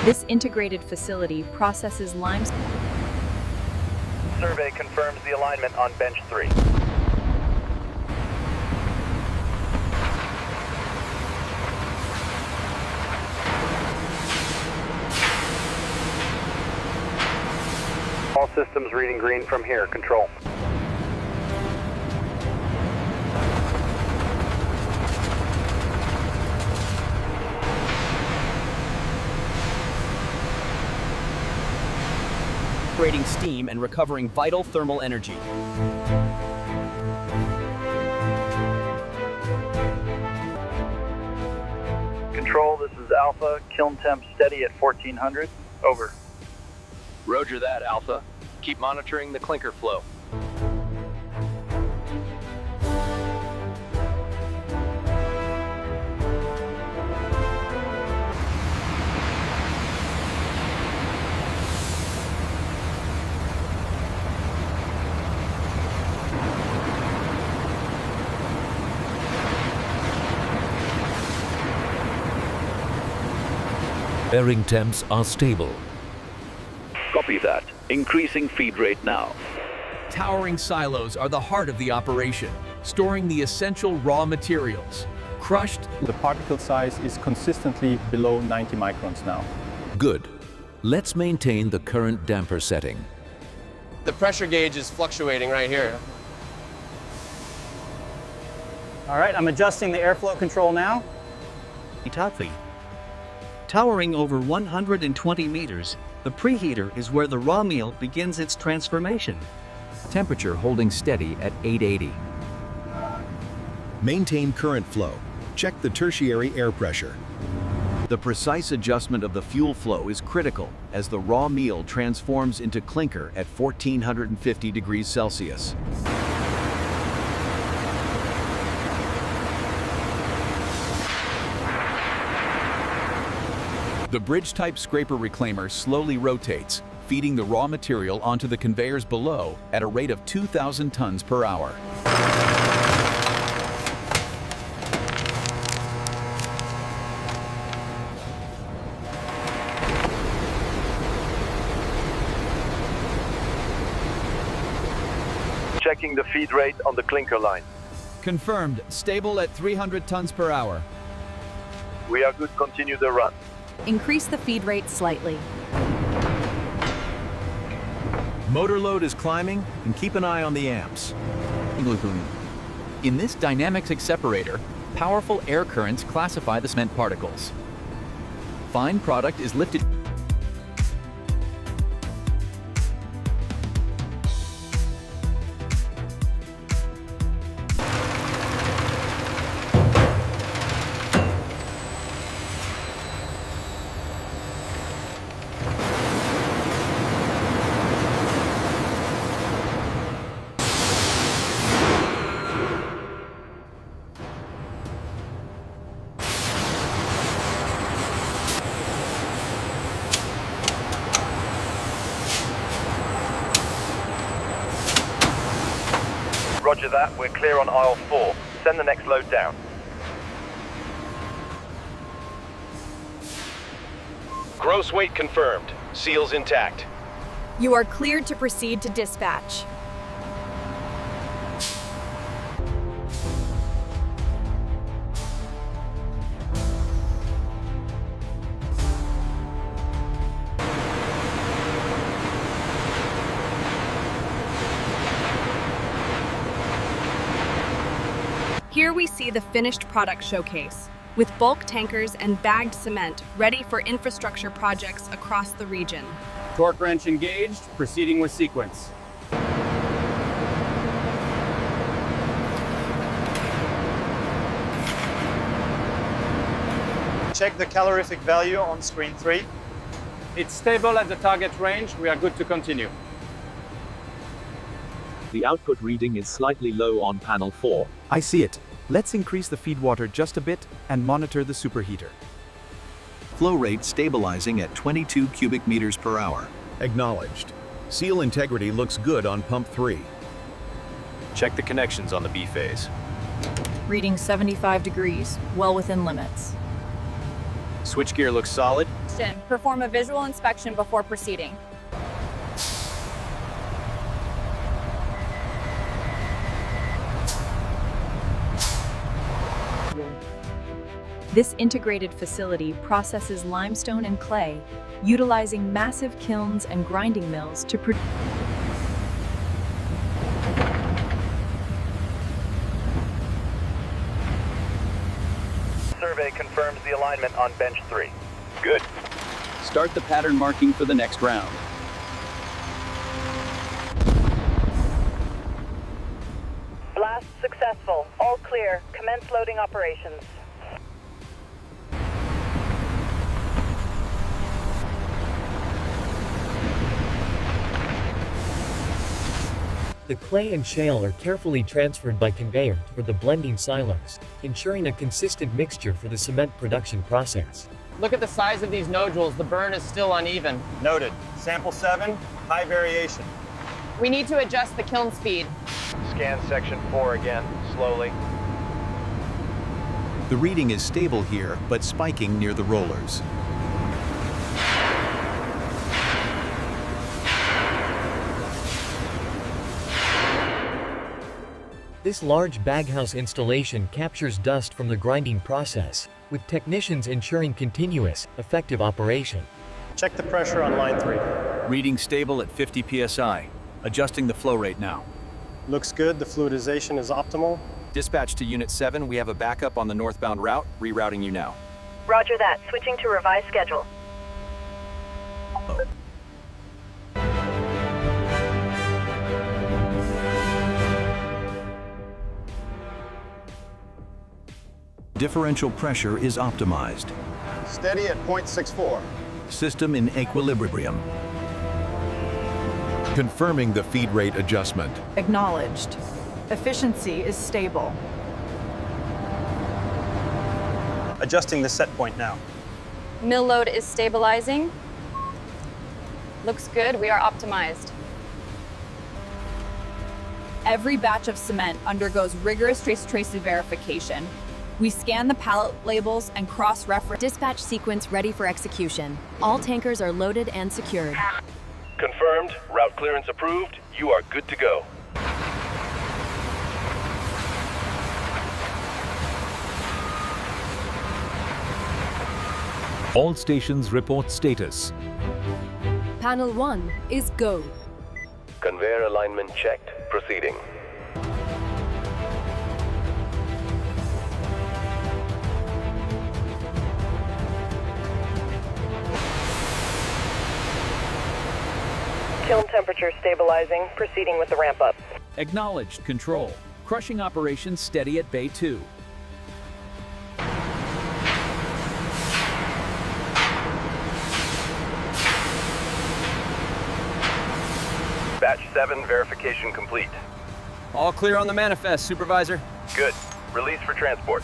This integrated facility processes limestone. Survey confirms the alignment on bench 3. All systems reading green from here. Control. Generating steam and recovering vital thermal energy. Control, this is Alpha. Kiln temp steady at 1400. Over. Roger that, Alpha. Keep monitoring the clinker flow. Bearing temps are stable. Copy that. Increasing feed rate now. Towering silos are the heart of the operation, storing the essential raw materials. Crushed, the particle size is consistently below 90 microns now. Good. Let's maintain the current damper setting. The pressure gauge is fluctuating right here. All right, I'm adjusting the airflow control now. Towering over 120 meters, the preheater is where the raw meal begins its transformation. Temperature holding steady at 880. Maintain current flow. Check the tertiary air pressure. The precise adjustment of the fuel flow is critical as the raw meal transforms into clinker at 1450 degrees Celsius. the bridge-type scraper reclaimer slowly rotates, feeding the raw material onto the conveyors below at a rate of 2,000 tons per hour. Checking the feed rate on the clinker line. Confirmed, stable at 300 tons per hour. We are good, continue the run. Increase the feed rate slightly. Motor load is climbing, and keep an eye on the amps. In this dynamics separator, powerful air currents classify the cement particles. Fine product is lifted. Roger that, we're clear on aisle 4. Send the next load down. Gross weight confirmed. Seals intact. You are cleared to proceed to dispatch. Here we see the finished product showcase, with bulk tankers and bagged cement ready for infrastructure projects across the region. Torque wrench engaged, proceeding with sequence. Check the calorific value on screen 3. It's stable at the target range. We are good to continue. The output reading is slightly low on panel 4. I see it. Let's increase the feed water just a bit and monitor the superheater. Flow rate stabilizing at 22 cubic meters per hour. Acknowledged. Seal integrity looks good on pump 3. Check the connections on the B phase. Reading 75 degrees, well within limits. Switchgear looks solid. Perform a visual inspection before proceeding. This integrated facility processes limestone and clay, utilizing massive kilns and grinding mills to produce. Survey confirms the alignment on bench 3. Good. Start the pattern marking for the next round. Blast successful. All clear. Commence loading operations. The clay and shale are carefully transferred by conveyor toward the blending silos, ensuring a consistent mixture for the cement production process. Look at the size of these nodules. The burn is still uneven. Noted. Sample 7, high variation. We need to adjust the kiln speed. Scan section 4 again, slowly. The reading is stable here, but spiking near the rollers. This large baghouse installation captures dust from the grinding process, with technicians ensuring continuous, effective operation. Check the pressure on line 3. Reading stable at 50 psi. Adjusting the flow rate now. Looks good, the fluidization is optimal. Dispatch to Unit 7, we have a backup on the northbound route. Rerouting you now. Roger that. Switching to revised schedule. Differential pressure is optimized. Steady at 0.64. System in equilibrium. Confirming the feed rate adjustment. Acknowledged. Efficiency is stable. Adjusting the set point now. Mill load is stabilizing. Looks good. We are optimized. Every batch of cement undergoes rigorous trace verification. We scan the pallet labels and cross-reference. Dispatch sequence ready for execution. All tankers are loaded and secured. Confirmed. Route clearance approved. You are good to go. All stations report status. Panel 1 is go. Conveyor alignment checked. Proceeding. Kiln temperature stabilizing. Proceeding with the ramp up. Acknowledged, control. Crushing operations steady at Bay 2. Batch 7 verification complete. All clear on the manifest, Supervisor. Good. Release for transport.